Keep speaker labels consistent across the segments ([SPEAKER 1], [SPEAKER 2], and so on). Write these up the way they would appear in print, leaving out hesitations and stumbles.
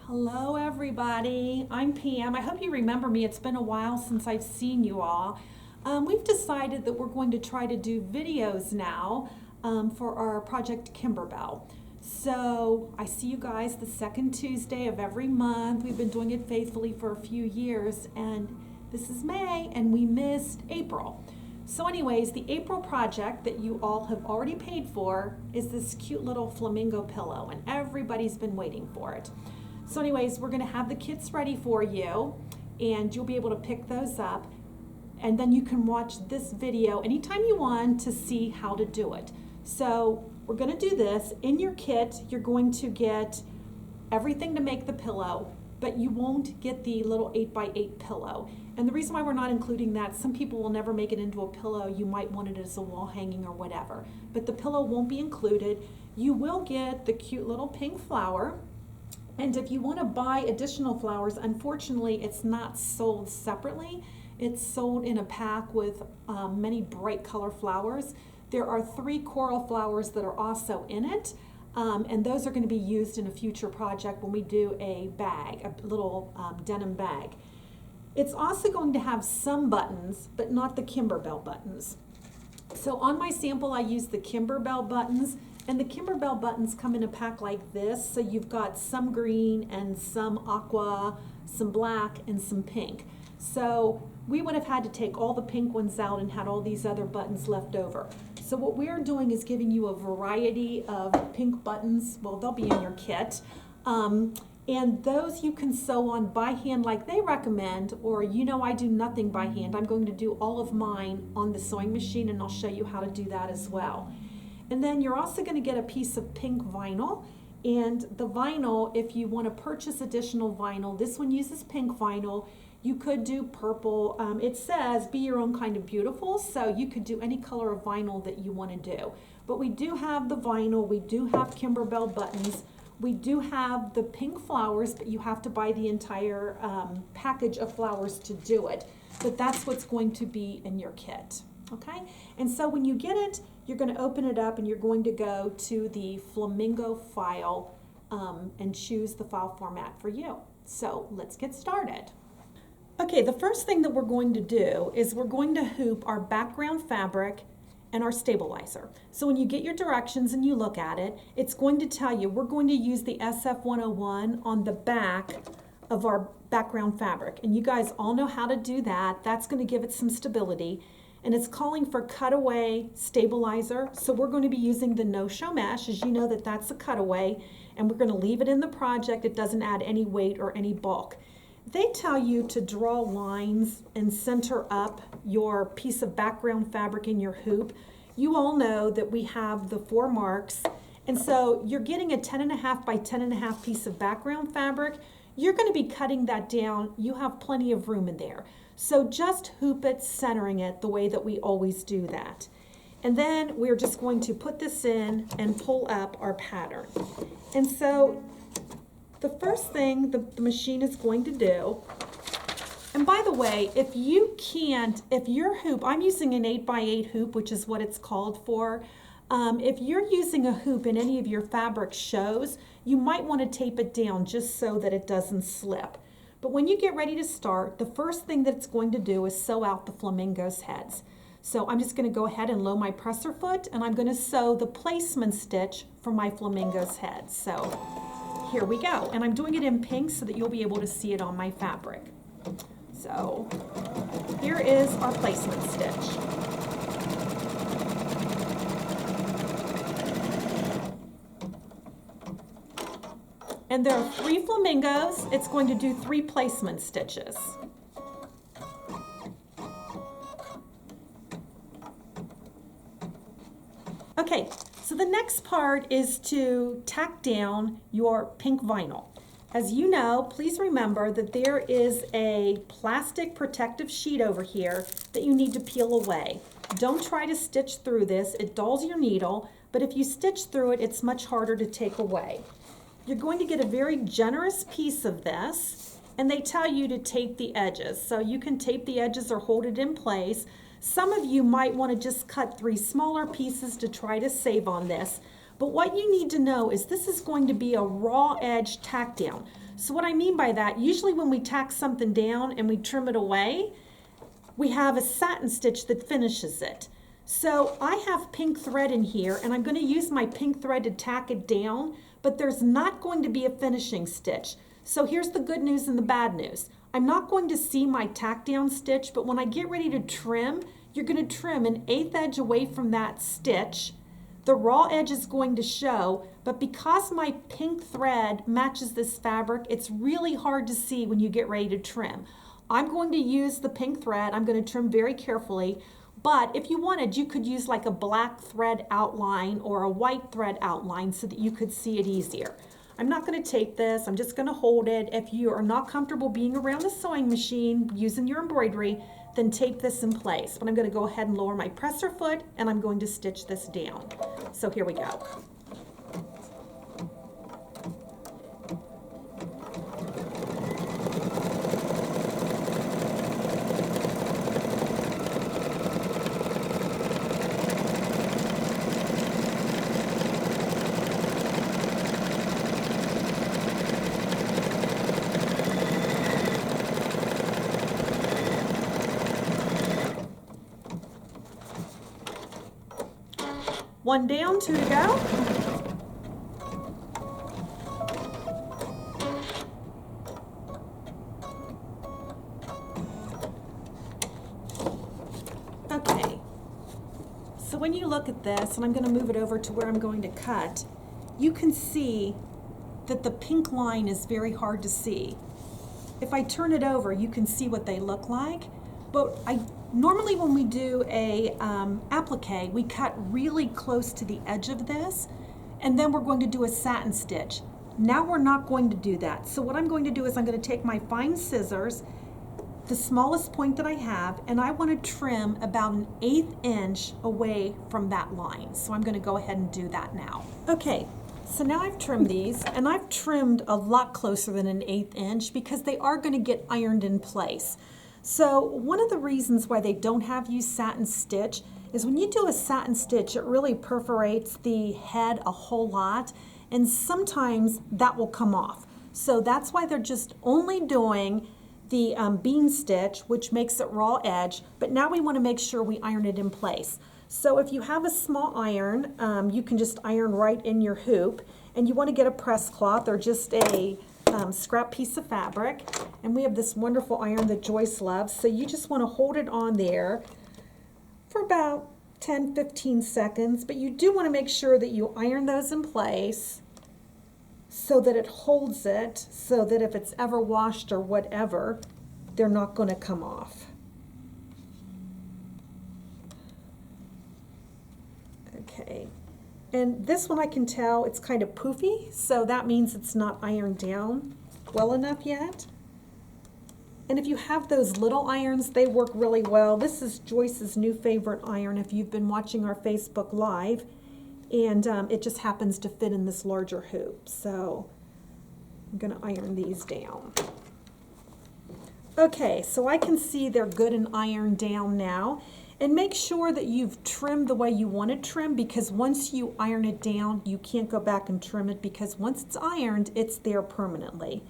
[SPEAKER 1] Hello everybody, I'm Pam. I hope you remember me. It's been a while since I've seen you all. We've decided that we're going to try to do videos now for our project Kimberbell. So I see you guys the second Tuesday of every month. We've been doing it faithfully for a few years, and this is May and we missed April. So anyways, the April project that you all have already paid for is this cute little flamingo pillow, and everybody's been waiting for it. So anyways, we're gonna have the kits ready for you and you'll be able to pick those up, and then you can watch this video anytime you want to see how to do it. So we're gonna do this. In your kit, you're going to get everything to make the pillow, but you won't get the little 8x8 pillow. And the reason why we're not including that, some people will never make it into a pillow. You might want it as a wall hanging or whatever, but the pillow won't be included. You will get the cute little pink flower. And if you want to buy additional flowers, unfortunately, it's not sold separately. It's sold in a pack with many bright color flowers. There are 3 coral flowers that are also in it, and those are going to be used in a future project when we do a bag, a little denim bag. It's also going to have some buttons, but not the Kimberbell buttons. So on my sample, I used the Kimberbell buttons. And the Kimberbell buttons come in a pack like this, so you've got some green and some aqua, some black and some pink. So we would have had to take all the pink ones out and had all these other buttons left over. So what we're doing is giving you a variety of pink buttons. Well, they'll be in your kit. And those you can sew on by hand like they recommend, or I do nothing by hand. I'm going to do all of mine on the sewing machine, and I'll show you how to do that as well. And then you're also going to get a piece of pink vinyl, and the vinyl, if you want to purchase additional vinyl, this one uses pink vinyl. You could do purple. It says be your own kind of beautiful, so you could do any color of vinyl that you want to do. But we do have the vinyl, we do have Kimberbell buttons, we do have the pink flowers, but you have to buy the entire package of flowers to do it. But that's what's going to be in your kit. Okay, and so when you get it, you're going to open it up and you're going to go to the flamingo file and choose the file format for you. So let's get started. Okay, the first thing that we're going to do is we're going to hoop our background fabric and our stabilizer. So when you get your directions and you look at it, it's going to tell you we're going to use the SF101 on the back of our background fabric. And you guys all know how to do that. That's going to give it some stability. And it's calling for cutaway stabilizer. So we're going to be using the no-show mesh, as you know that's a cutaway, and we're going to leave it in the project. It doesn't add any weight or any bulk. They tell you to draw lines and center up your piece of background fabric in your hoop. You all know that we have the 4 marks, and so you're getting a 10.5 by 10.5 piece of background fabric. You're going to be cutting that down. You have plenty of room in there. So just hoop it, centering it the way that we always do that. And then we're just going to put this in and pull up our pattern. And so the first thing the machine is going to do, and by the way, if your hoop, I'm using an 8x8 hoop, which is what it's called for. If you're using a hoop and any of your fabric shows, you might want to tape it down just so that it doesn't slip. But when you get ready to start, the first thing that it's going to do is sew out the flamingos' heads. So I'm just going to go ahead and low my presser foot, and I'm going to sew the placement stitch for my flamingos' heads. So here we go. And I'm doing it in pink so that you'll be able to see it on my fabric. So here is our placement stitch. And there are 3 flamingos. It's going to do 3 placement stitches. Okay, so the next part is to tack down your pink vinyl. As you know, please remember that there is a plastic protective sheet over here that you need to peel away. Don't try to stitch through this. It dulls your needle, but if you stitch through it, it's much harder to take away. You're going to get a very generous piece of this, and they tell you to tape the edges. So you can tape the edges or hold it in place. Some of you might want to just cut 3 smaller pieces to try to save on this. But what you need to know is this is going to be a raw edge tack down. So what I mean by that, usually when we tack something down and we trim it away, we have a satin stitch that finishes it. So I have pink thread in here, and I'm going to use my pink thread to tack it down, but there's not going to be a finishing stitch. So here's the good news and the bad news. I'm not going to see my tack down stitch, but when I get ready to trim, you're going to trim an 1/8 edge away from that stitch. The raw edge is going to show, but because my pink thread matches this fabric, it's really hard to see when you get ready to trim. I'm going to use the pink thread. I'm going to trim very carefully, but if you wanted, you could use like a black thread outline or a white thread outline so that you could see it easier. I'm not going to tape this. I'm just going to hold it. If you are not comfortable being around a sewing machine using your embroidery, then tape this in place. But I'm going to go ahead and lower my presser foot, and I'm going to stitch this down. So here we go. One down, 2 to go. Okay, so when you look at this, and I'm going to move it over to where I'm going to cut, you can see that the pink line is very hard to see. If I turn it over, you can see what they look like, but normally when we do a applique, we cut really close to the edge of this, and then we're going to do a satin stitch. Now we're not going to do that. So what I'm going to do is I'm going to take my fine scissors, the smallest point that I have, and I want to trim about an 1/8 inch away from that line. So I'm going to go ahead and do that now. Okay, so now I've trimmed these, and I've trimmed a lot closer than an 1/8 inch because they are going to get ironed in place. So one of the reasons why they don't have you satin stitch is when you do a satin stitch, it really perforates the head a whole lot, and sometimes that will come off. So that's why they're just only doing the bean stitch, which makes it raw edge, but now we want to make sure we iron it in place. So if you have a small iron, you can just iron right in your hoop, and you want to get a press cloth or just a scrap piece of fabric, and we have this wonderful iron that Joyce loves, so you just want to hold it on there for about 10-15 seconds, but you do want to make sure that you iron those in place so that it holds it, so that if it's ever washed or whatever, they're not going to come off. Okay. And this one I can tell it's kind of poofy, so that means it's not ironed down well enough yet. And if you have those little irons, they work really well. This is Joyce's new favorite iron if you've been watching our Facebook Live, and it just happens to fit in this larger hoop. So I'm going to iron these down. Okay, so I can see they're good and ironed down now. And make sure that you've trimmed the way you want to trim, because once you iron it down, you can't go back and trim it, because once it's ironed, it's there permanently.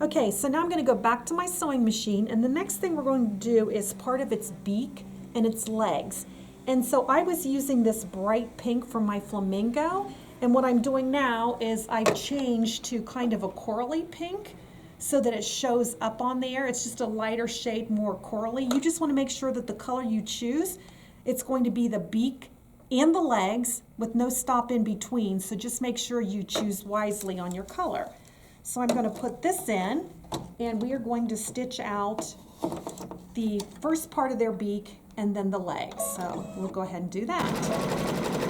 [SPEAKER 1] Okay, so now I'm going to go back to my sewing machine, and the next thing we're going to do is part of its beak and its legs. And so I was using this bright pink from my flamingo, and what I'm doing now is I've changed to kind of a corally pink, so that it shows up on there. It's just a lighter shade, more corally. You just want to make sure that the color you choose, it's going to be the beak and the legs with no stop in between. So just make sure you choose wisely on your color. So I'm going to put this in, and we are going to stitch out the first part of their beak and then the legs. So we'll go ahead and do that.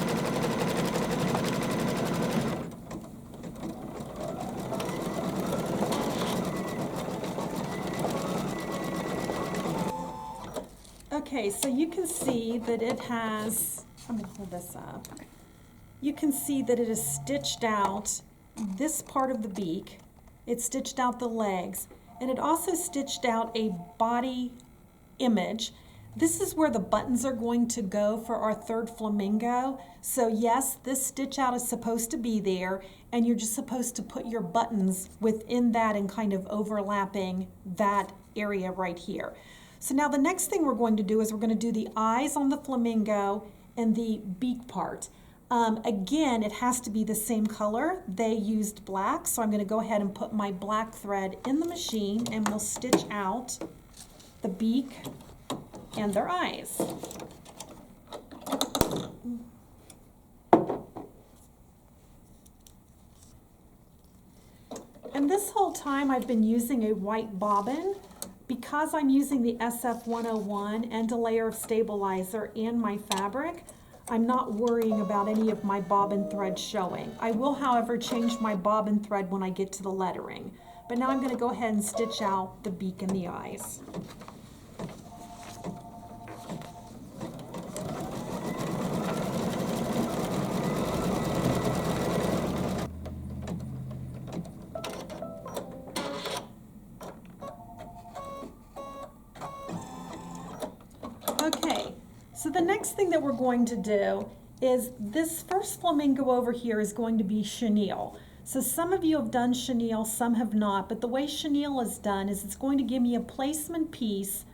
[SPEAKER 1] Okay, so you can see that it has, I'm going to hold this up. You can see that it has stitched out this part of the beak, it stitched out the legs, and it also stitched out a body image This is where the buttons are going to go for our third flamingo. So yes, this stitch out is supposed to be there, and you're just supposed to put your buttons within that and kind of overlapping that area right here. So now the next thing we're going to do is we're going to do the eyes on the flamingo and the beak part. Again, it has to be the same color. They used black, so I'm going to go ahead and put my black thread in the machine and we'll stitch out the beak and their eyes. And this whole time I've been using a white bobbin. Because I'm using the SF101 and a layer of stabilizer in my fabric, I'm not worrying about any of my bobbin thread showing. I will, however, change my bobbin thread when I get to the lettering. But now I'm going to go ahead and stitch out the beak and the eyes. Okay, so the next thing that we're going to do is this first flamingo over here is going to be chenille. So some of you have done chenille, some have not, but the way chenille is done is it's going to give me a placement piece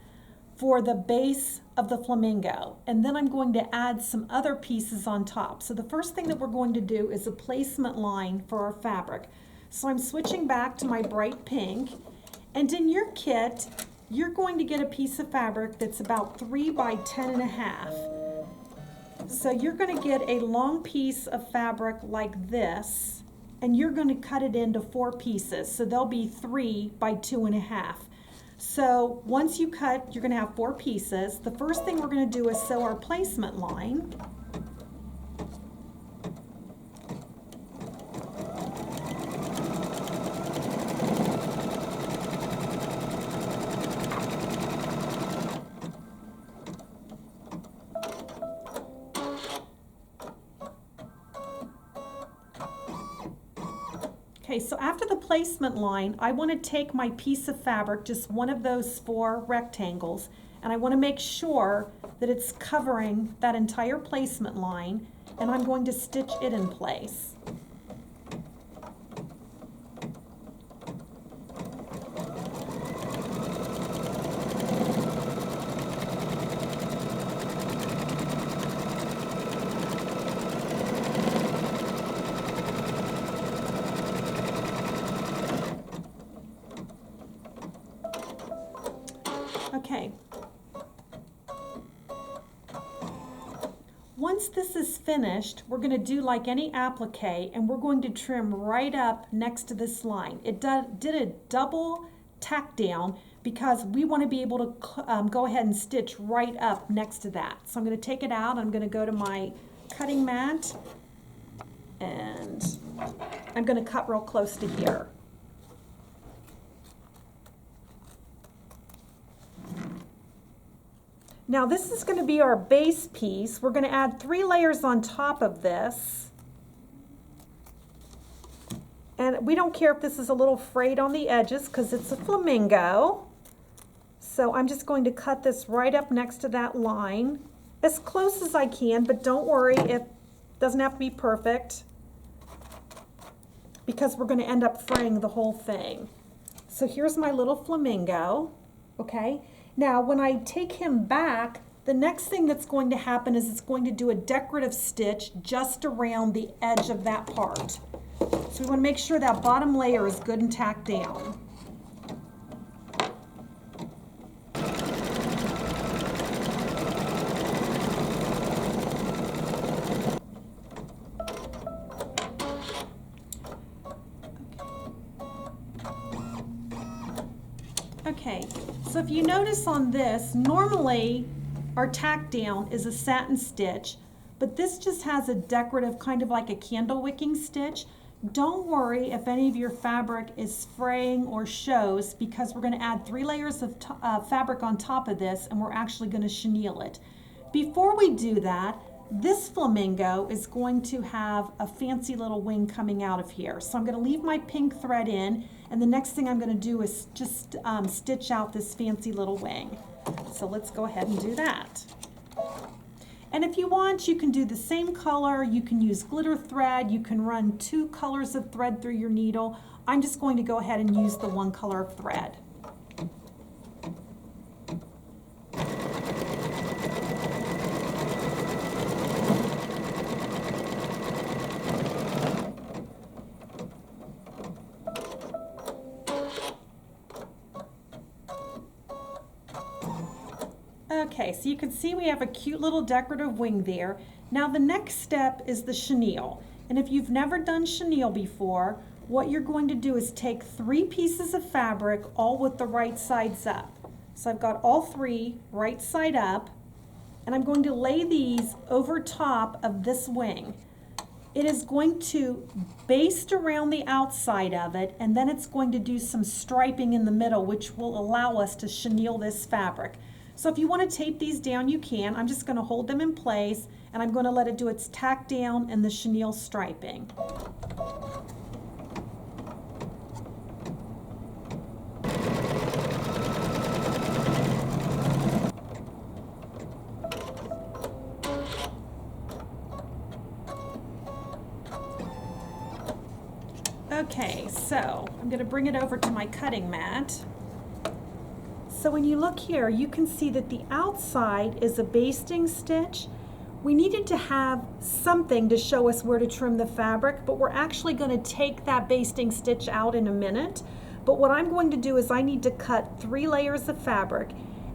[SPEAKER 1] for the base of the flamingo, and then I'm going to add some other pieces on top. So the first thing that we're going to do is a placement line for our fabric. So I'm switching back to my bright pink, and in your kit, you're going to get a piece of fabric that's about 3 by 10.5. So you're going to get a long piece of fabric like this, and you're going to cut it into 4 pieces. So they'll be 3 by 2.5. So once you cut, you're going to have 4 pieces. The first thing we're going to do is sew our placement line. Okay, so after the placement line, I want to take my piece of fabric, just one of those 4 rectangles, and I want to make sure that it's covering that entire placement line, and I'm going to stitch it in place. Okay. Once this is finished, we're going to do like any applique, and we're going to trim right up next to this line. It did a double tack down because we want to be able to go ahead and stitch right up next to that. So I'm going to take it out. I'm going to go to my cutting mat, and I'm going to cut real close to here. Now this is going to be our base piece. We're going to add 3 layers on top of this. And we don't care if this is a little frayed on the edges because it's a flamingo. So I'm just going to cut this right up next to that line as close as I can, but don't worry, it doesn't have to be perfect because we're going to end up fraying the whole thing. So here's my little flamingo, okay? Now, when I take him back, the next thing that's going to happen is it's going to do a decorative stitch just around the edge of that part. So we want to make sure that bottom layer is good and tacked down. Okay, so if you notice on this, normally our tack down is a satin stitch, but this just has a decorative kind of like a candle wicking stitch. Don't worry if any of your fabric is fraying or shows because we're going to add 3 layers of fabric on top of this, and we're actually going to chenille it. Before we do that, this flamingo is going to have a fancy little wing coming out of here. So I'm going to leave my pink thread in, and the next thing I'm going to do is just stitch out this fancy little wing. So let's go ahead and do that. And if you want, you can do the same color. You can use glitter thread. You can run 2 colors of thread through your needle. I'm just going to go ahead and use the 1 color of thread. Okay, so you can see we have a cute little decorative wing there. Now the next step is the chenille. And if you've never done chenille before, what you're going to do is take 3 pieces of fabric, all with the right sides up. So I've got all 3 right side up, and I'm going to lay these over top of this wing. It is going to baste around the outside of it, and then it's going to do some striping in the middle, which will allow us to chenille this fabric. So if you want to tape these down, you can. I'm just going to hold them in place, and I'm going to let it do its tack down and the chenille striping. Okay, so I'm going to bring it over to my cutting mat. So when you look here, you can see that the outside is a basting stitch. We needed to have something to show us where to trim the fabric, but we're actually going to take that basting stitch out in a minute. But what I'm going to do is I need to cut 3 layers of fabric,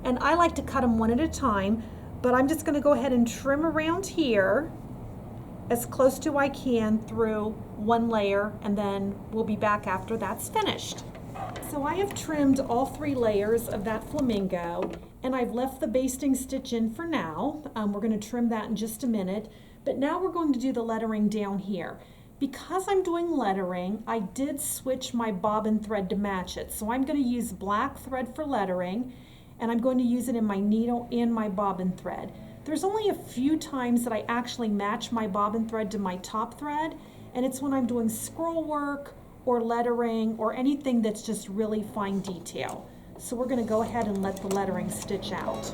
[SPEAKER 1] and I like to cut them one at a time, but I'm just going to go ahead and trim around here as close to I can through 1 layer, and then we'll be back after that's finished. So I have trimmed all 3 layers of that flamingo, and I've left the basting stitch in for now. We're going to trim that in just a minute, but now we're going to do the lettering down here. Because I'm doing lettering, I did switch my bobbin thread to match it. So I'm going to use black thread for lettering, and I'm going to use it in my needle and my bobbin thread. There's only a few times that I actually match my bobbin thread to my top thread, and it's when I'm doing scroll work or lettering or anything that's just really fine detail. So we're going to go ahead and let the lettering stitch out.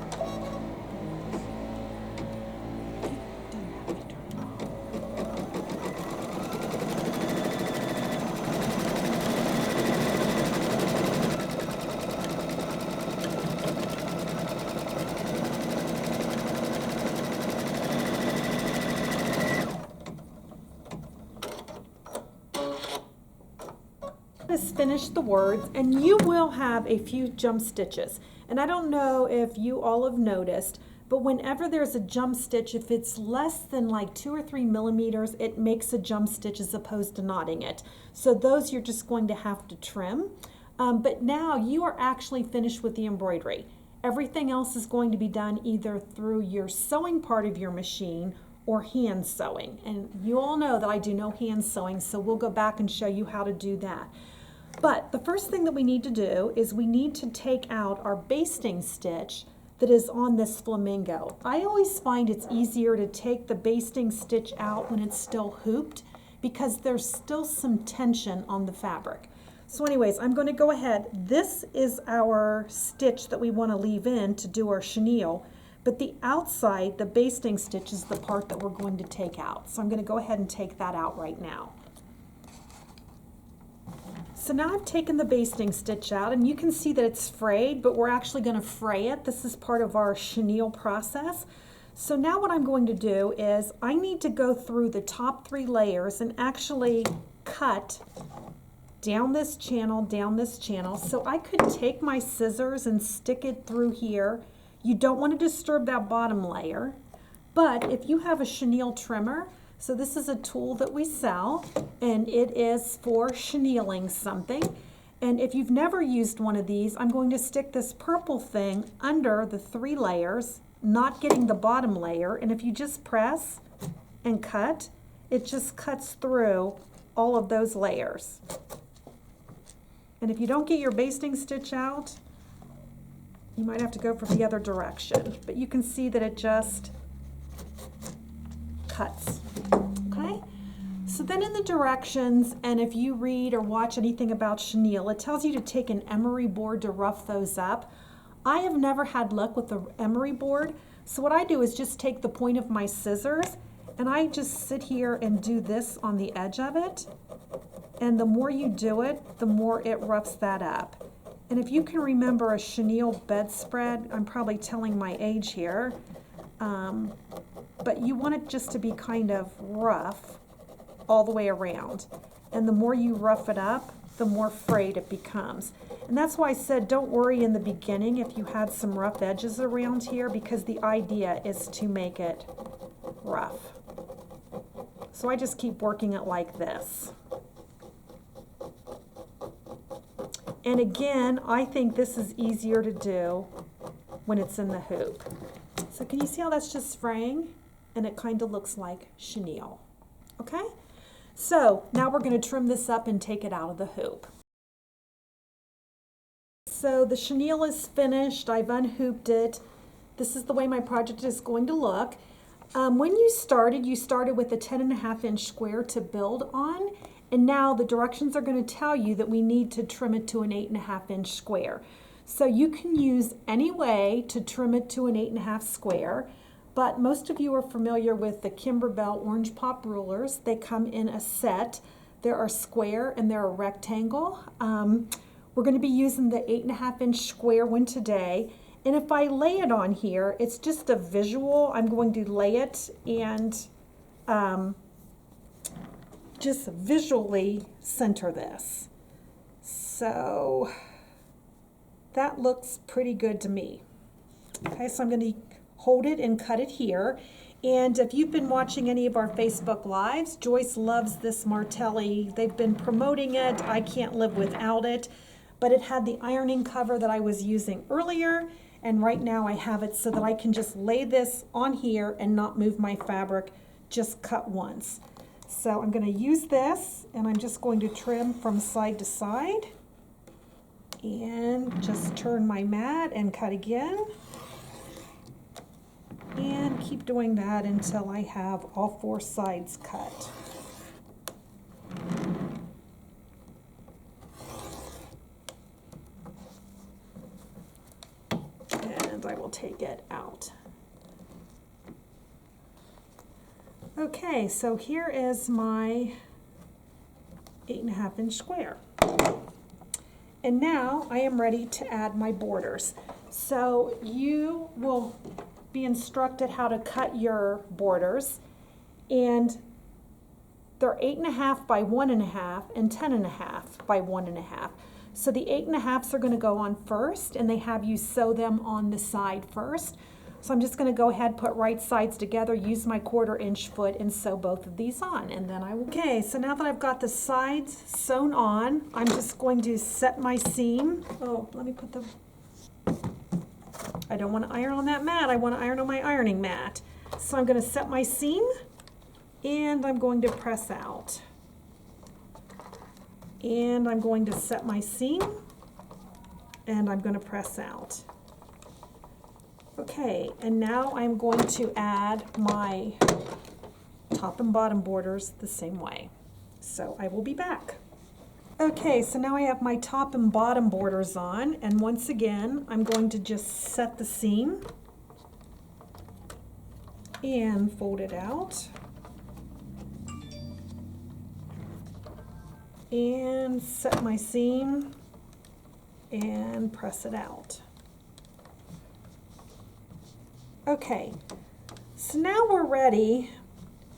[SPEAKER 1] Finish the words, and you will have a few jump stitches. And I don't know if you all have noticed, but whenever there's a jump stitch, if it's less than like 2 or 3 millimeters, it makes a jump stitch as opposed to knotting it. So those you're just going to have to trim. But now you are actually finished with the embroidery. Everything else is going to be done either through your sewing part of your machine or hand sewing. And you all know that I do no hand sewing, so we'll go back and show you how to do that. But the first thing that we need to do is we need to take out our basting stitch that is on this flamingo. I always find it's easier to take the basting stitch out when it's still hooped because there's still some tension on the fabric. So anyways, I'm going to go ahead. This is our stitch that we want to leave in to do our chenille, but the outside, the basting stitch, is the part that we're going to take out. So I'm going to go ahead and take that out right now. So now I've taken the basting stitch out, and you can see that it's frayed, but we're actually going to fray it. This is part of our chenille process. So now what I'm going to do is I need to go through the top 3 layers and actually cut down this channel, So I could take my scissors and stick it through here. You don't want to disturb that bottom layer, but if you have a chenille trimmer, so this is a tool that we sell, and it is for chenilling something. And if you've never used one of these, I'm going to stick this purple thing under the 3 layers, not getting the bottom layer. And if you just press and cut, it just cuts through all of those layers. And if you don't get your basting stitch out, you might have to go from the other direction. But you can see that it just cuts. Okay? So then in the directions, and if you read or watch anything about chenille, it tells you to take an emery board to rough those up. I have never had luck with the emery board, so what I do is just take the point of my scissors and I just sit here and do this on the edge of it. And the more you do it, the more it roughs that up. And if you can remember a chenille bedspread, I'm probably telling my age here, but you want it just to be kind of rough all the way around. And the more you rough it up, the more frayed it becomes. And that's why I said don't worry in the beginning if you had some rough edges around here, because the idea is to make it rough. So I just keep working it like this. And again, I think this is easier to do when it's in the hoop. So can you see how that's just fraying? And it kind of looks like chenille. Okay? So now we're going to trim this up and take it out of the hoop. So the chenille is finished. I've unhooped it. This is the way my project is going to look. When you started with a 10.5-inch square to build on. And now the directions are going to tell you that we need to trim it to an 8.5-inch square. So you can use any way to trim it to an 8.5 square, but most of you are familiar with the Kimberbell orange pop rulers. They come in a set. There are square and there are rectangle. We're going to be using the 8.5-inch square one today. And if I lay it on here, it's just a visual. I'm going to lay it and just visually center this. So that looks pretty good to me. Okay, so I'm going to hold it and cut it here. And if you've been watching any of our Facebook Lives, Joyce loves this Martelli. They've been promoting it. I can't live without it. But it had the ironing cover that I was using earlier. And right now I have it so that I can just lay this on here and not move my fabric, just cut once. So I'm going to use this and I'm just going to trim from side to side and just turn my mat and cut again. And keep doing that until I have all 4 sides cut. And I will take it out. Okay, so here is my 8.5-inch square. And now I am ready to add my borders. So you will be instructed how to cut your borders, and they're 8.5 by 1.5 and 10.5 by 1.5. So the 8.5s are going to go on first, and they have you sew them on the side first. So I'm just going to go ahead, put right sides together, use my 1/4-inch foot, and sew both of these on, and then I will. Okay, so now that I've got the sides sewn on, I'm just going to set my seam. Oh, let me put the, I don't want to iron on that mat, I want to iron on my ironing mat. So I'm going to set my seam, and I'm going to press out. And I'm going to set my seam, and I'm going to press out. Okay, and now I'm going to add my top and bottom borders the same way. So I will be back. Okay, so now I have my top and bottom borders on, and once again, I'm going to just set the seam and fold it out. And set my seam and press it out. Okay, so now we're ready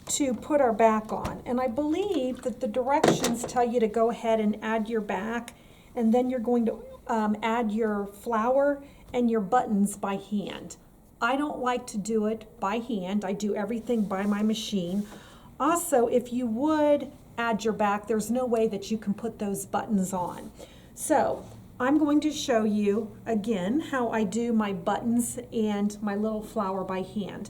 [SPEAKER 1] to put our back on, and I believe that the directions tell you to go ahead and add your back, and then you're going to add your flower and your buttons by hand. I don't like to do it by hand. I do everything by my machine. Also, if you would add your back, there's no way that you can put those buttons on. So I'm going to show you again how I do my buttons and my little flower by hand.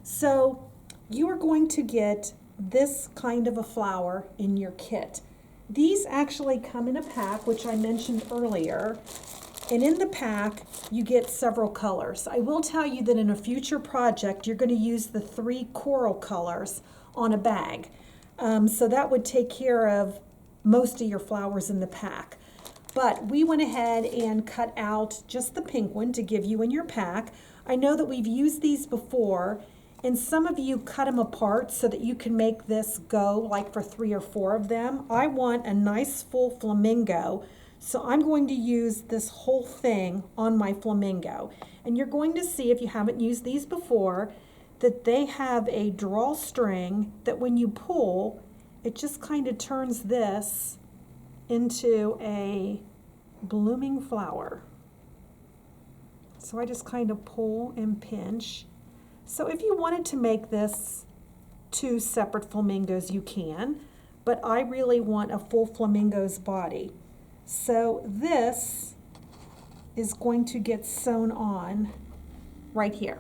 [SPEAKER 1] So you are going to get this kind of a flower in your kit. These actually come in a pack, which I mentioned earlier, and in the pack you get several colors. I will tell you that in a future project you're going to use the 3 coral colors on a bag. So that would take care of most of your flowers in the pack. But we went ahead and cut out just the pink one to give you in your pack. I know that we've used these before, and some of you cut them apart so that you can make this go like for 3 or 4 of them. I want a nice full flamingo, so I'm going to use this whole thing on my flamingo. And you're going to see, if you haven't used these before, that they have a drawstring that when you pull, it just kind of turns this into a blooming flower. So I just kind of pull and pinch. So if you wanted to make this 2 separate flamingos, you can, but I really want a full flamingo's body. So this is going to get sewn on right here,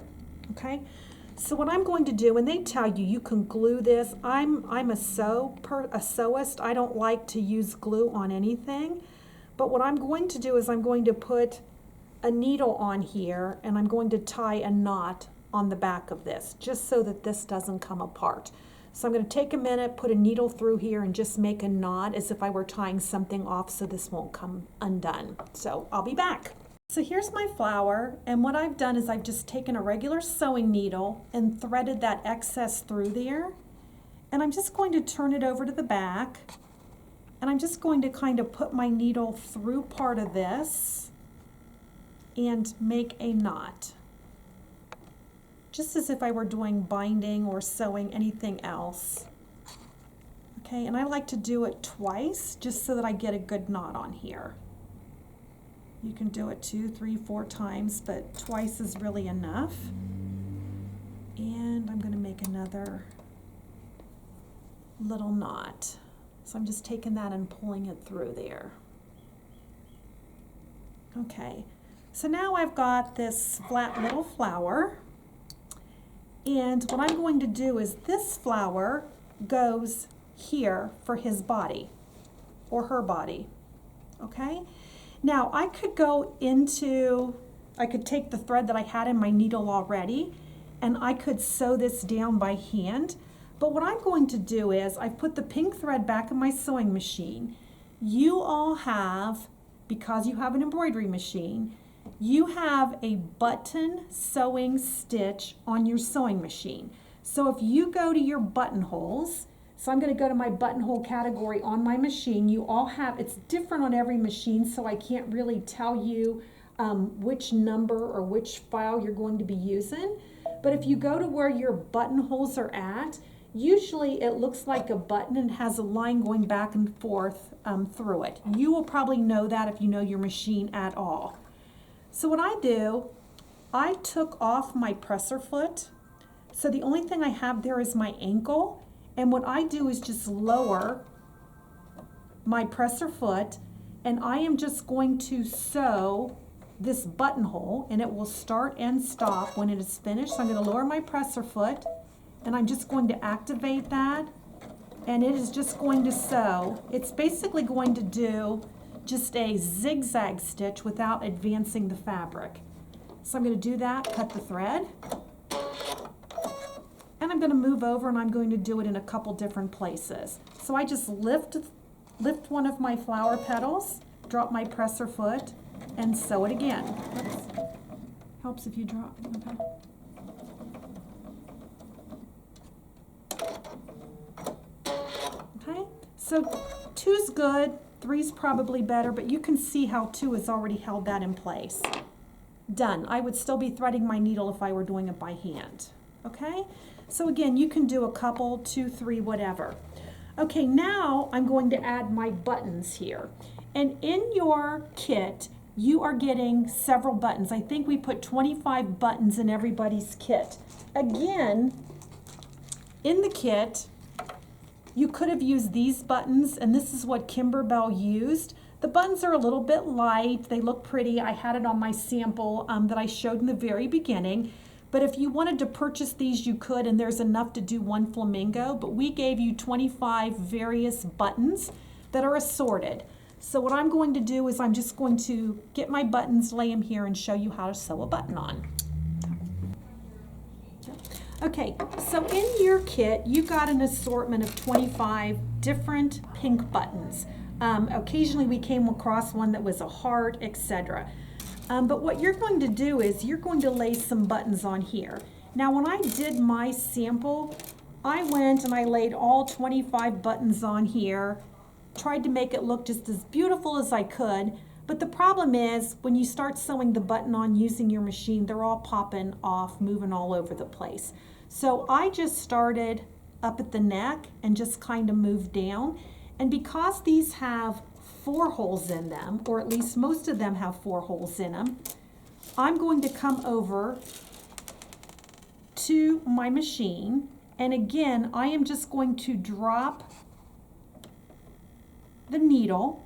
[SPEAKER 1] okay? So what I'm going to do, and they tell you you can glue this. I'm a sewist. I don't like to use glue on anything, but what I'm going to do is I'm going to put a needle on here, and I'm going to tie a knot on the back of this, just so that this doesn't come apart. So I'm going to take a minute, put a needle through here, and just make a knot as if I were tying something off so this won't come undone. So I'll be back. So here's my flower, and what I've done is I've just taken a regular sewing needle and threaded that excess through there, and I'm just going to turn it over to the back, and I'm just going to kind of put my needle through part of this and make a knot, just as if I were doing binding or sewing anything else. Okay, and I like to do it twice just so that I get a good knot on here. You can do it 2, 3, 4 times, but twice is really enough. And I'm going to make another little knot. So I'm just taking that and pulling it through there. Okay, so now I've got this flat little flower. And what I'm going to do is this flower goes here for his body or her body, okay? Now I could take the thread that I had in my needle already, and I could sew this down by hand. But what I'm going to do is I've put the pink thread back in my sewing machine. You all have, because you have an embroidery machine, you have a button sewing stitch on your sewing machine. So if you go to your buttonholes, so I'm going to go to my buttonhole category on my machine. You all have, it's different on every machine, so I can't really tell you which number or which file you're going to be using. But if you go to where your buttonholes are at, usually it looks like a button and has a line going back and forth through it. You will probably know that if you know your machine at all. So what I do, I took off my presser foot. So the only thing I have there is my ankle. And what I do is just lower my presser foot, and I am just going to sew this buttonhole, and it will start and stop when it is finished. So I'm going to lower my presser foot, and I'm just going to activate that, and it is just going to sew. It's basically going to do just a zigzag stitch without advancing the fabric. So I'm going to do that, cut the thread, and I'm going to move over, and I'm going to do it in a couple different places. So I just lift one of my flower petals, drop my presser foot, and sew it again. Oops. Helps if you drop. Okay, so 2's good, 3's probably better, but you can see how 2 has already held that in place. Done. I would still be threading my needle if I were doing it by hand. Okay, so again, you can do a couple, 2, 3, whatever. Okay, now I'm going to add my buttons here. And in your kit, you are getting several buttons. I think we put 25 buttons in everybody's kit. Again, in the kit, you could have used these buttons, and this is what Kimberbell used. The buttons are a little bit light. They look pretty. I had it on my sample that I showed in the very beginning. But if you wanted to purchase these, you could, and there's enough to do one flamingo. But we gave you 25 various buttons that are assorted. So what I'm going to do is I'm just going to get my buttons, lay them here, and show you how to sew a button on. Okay, so in your kit, you got an assortment of 25 different pink buttons. Occasionally we came across one that was a heart, etc. But what you're going to do is you're going to lay some buttons on here. Now when I did my sample, I went and I laid all 25 buttons on here, tried to make it look just as beautiful as I could. But the problem is when you start sewing the button on using your machine, they're all popping off, moving all over the place. So I just started up at the neck and just kind of moved down. And because these have 4 holes in them, or at least most of them have 4 holes in them, I'm going to come over to my machine. And again, I am just going to drop the needle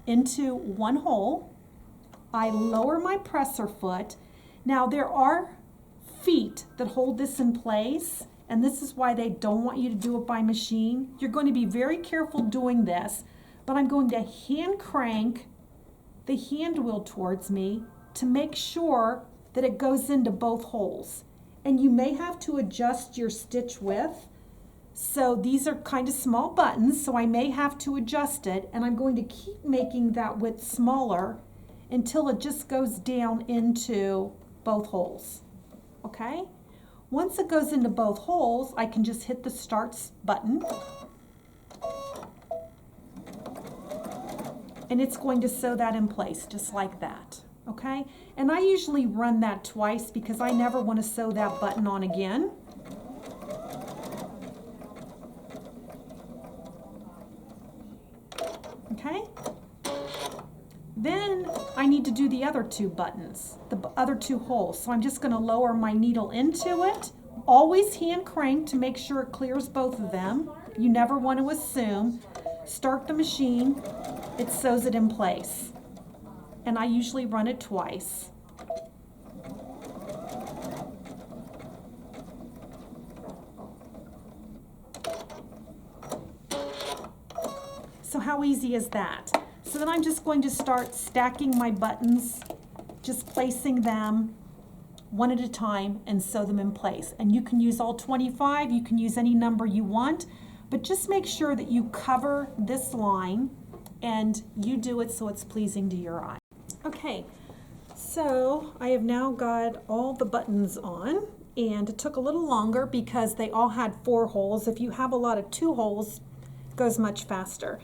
[SPEAKER 1] into one hole. I lower my presser foot. Now there are feet that hold this in place, and this is why they don't want you to do it by machine. You're going to be very careful doing this, but I'm going to hand crank the hand wheel towards me to make sure that it goes into both holes. And you may have to adjust your stitch width. So these are kind of small buttons, so I may have to adjust it, and I'm going to keep making that width smaller until it just goes down into both holes, okay? Once it goes into both holes, I can just hit the start button, and it's going to sew that in place just like that, okay? And I usually run that twice because I never want to sew that button on again. Okay, then I need to do the other 2 buttons, the other 2 holes. So I'm just going to lower my needle into it, always hand crank to make sure it clears both of them. You never want to assume. Start the machine, it sews it in place. And I usually run it twice. So how easy is that? So then I'm just going to start stacking my buttons, just placing them one at a time and sew them in place. And you can use all 25, you can use any number you want, but just make sure that you cover this line and you do it so it's pleasing to your eye. Okay, so I have now got all the buttons on, and it took a little longer because they all had 4 holes. If you have a lot of 2 holes, it goes much faster.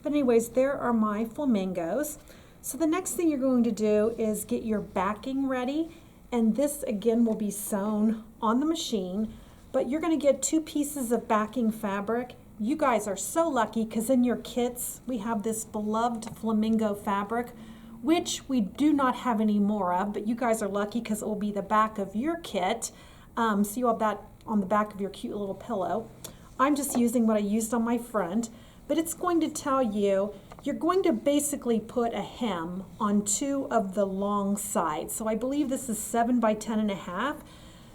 [SPEAKER 1] But anyways, there are my flamingos. So the next thing you're going to do is get your backing ready, and this again will be sewn on the machine, but you're going to get 2 pieces of backing fabric. You guys are so lucky because in your kits we have this beloved flamingo fabric, which we do not have any more of, but you guys are lucky because it will be the back of your kit. So you have that on the back of your cute little pillow. I'm just using what I used on my front. But it's going to tell you, you're going to basically put a hem on 2 of the long sides. So I believe this is 7 by 10.5.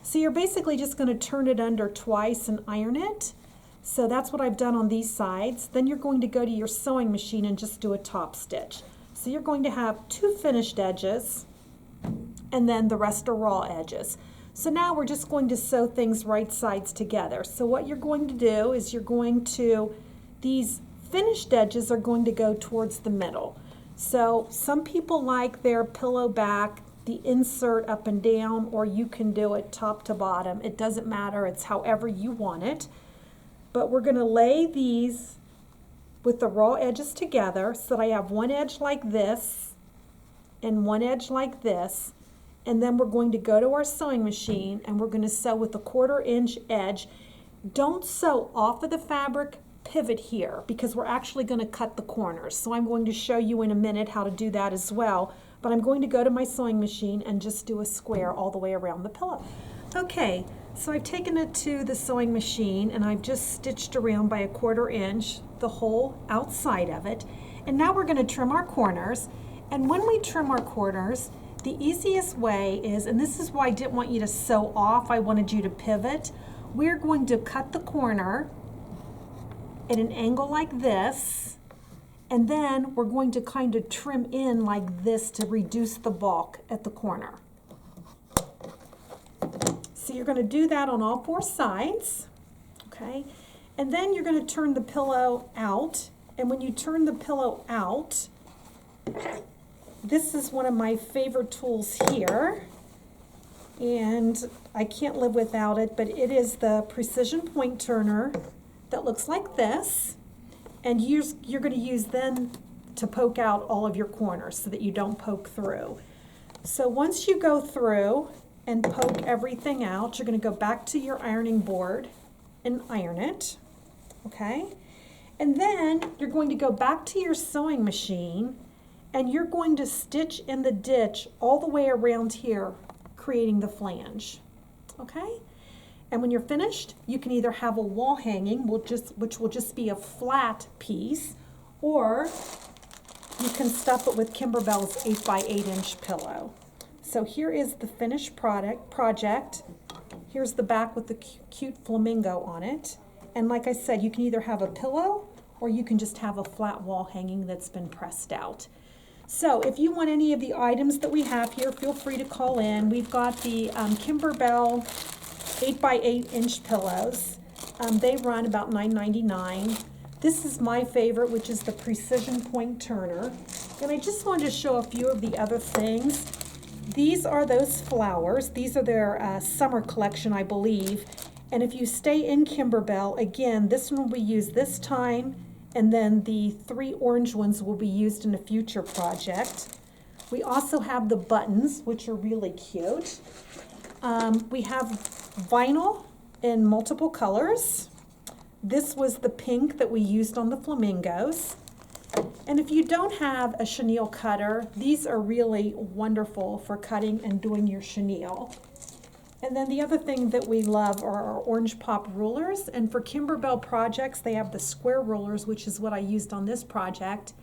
[SPEAKER 1] So you're basically just going to turn it under twice and iron it. So that's what I've done on these sides. Then you're going to go to your sewing machine and just do a top stitch. So you're going to have 2 finished edges, and then the rest are raw edges. So now we're just going to sew things right sides together. So what you're going to do is you're going to, these finished edges are going to go towards the middle. So some people like their pillow back, the insert up and down, or you can do it top to bottom. It doesn't matter, it's however you want it. But we're going to lay these with the raw edges together so that I have one edge like this and one edge like this. And then we're going to go to our sewing machine and we're going to sew with a 1/4 inch edge. Don't sew off of the fabric, pivot here, because we're actually going to cut the corners. So I'm going to show you in a minute how to do that as well. But I'm going to go to my sewing machine and just do a square all the way around the pillow. Okay, so I've taken it to the sewing machine and I've just stitched around by a 1/4 inch the whole outside of it. And now we're going to trim our corners. And when we trim our corners, the easiest way is, and this is why I didn't want you to sew off, I wanted you to pivot. We're going to cut the corner at an angle like this, and then we're going to kind of trim in like this to reduce the bulk at the corner. So you're going to do that on all 4 sides, okay? And then you're going to turn the pillow out And when you turn the pillow out, this is one of my favorite tools here. And I can't live without it, but it is the precision point turner that looks like this. And you're going to use then to poke out all of your corners so that you don't poke through. So once you go through and poke everything out, you're going to go back to your ironing board and iron it, okay? And then you're going to go back to your sewing machine and you're going to stitch in the ditch all the way around here, creating the flange, okay? And when you're finished, you can either have a wall hanging, which will just be a flat piece, or you can stuff it with Kimberbell's 8x8 inch pillow. So here is the finished project. Here's the back with the cute flamingo on it. And like I said, you can either have a pillow or you can just have a flat wall hanging that's been pressed out. So if you want any of the items that we have here, feel free to call in. We've got the Kimberbell 8x8 inch pillows. They run about $9.99. This is my favorite, which is the precision point turner. And I just wanted to show a few of the other things. These are those flowers. These are their summer collection, I believe. And if you stay in Kimberbell, again, this one will be used this time, and then the 3 orange ones will be used in a future project. We also have the buttons, which are really cute. We have vinyl in multiple colors. This was the pink that we used on the flamingos. And if you don't have a chenille cutter, these are really wonderful for cutting and doing your chenille. And then the other thing that we love are our orange pop rulers. And for Kimberbell projects, they have the square rulers, which is what I used on this project.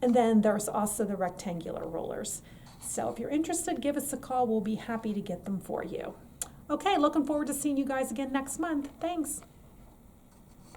[SPEAKER 1] And then there's also the rectangular rulers. So if you're interested, give us a call. We'll be happy to get them for you. Okay, looking forward to seeing you guys again next month. Thanks.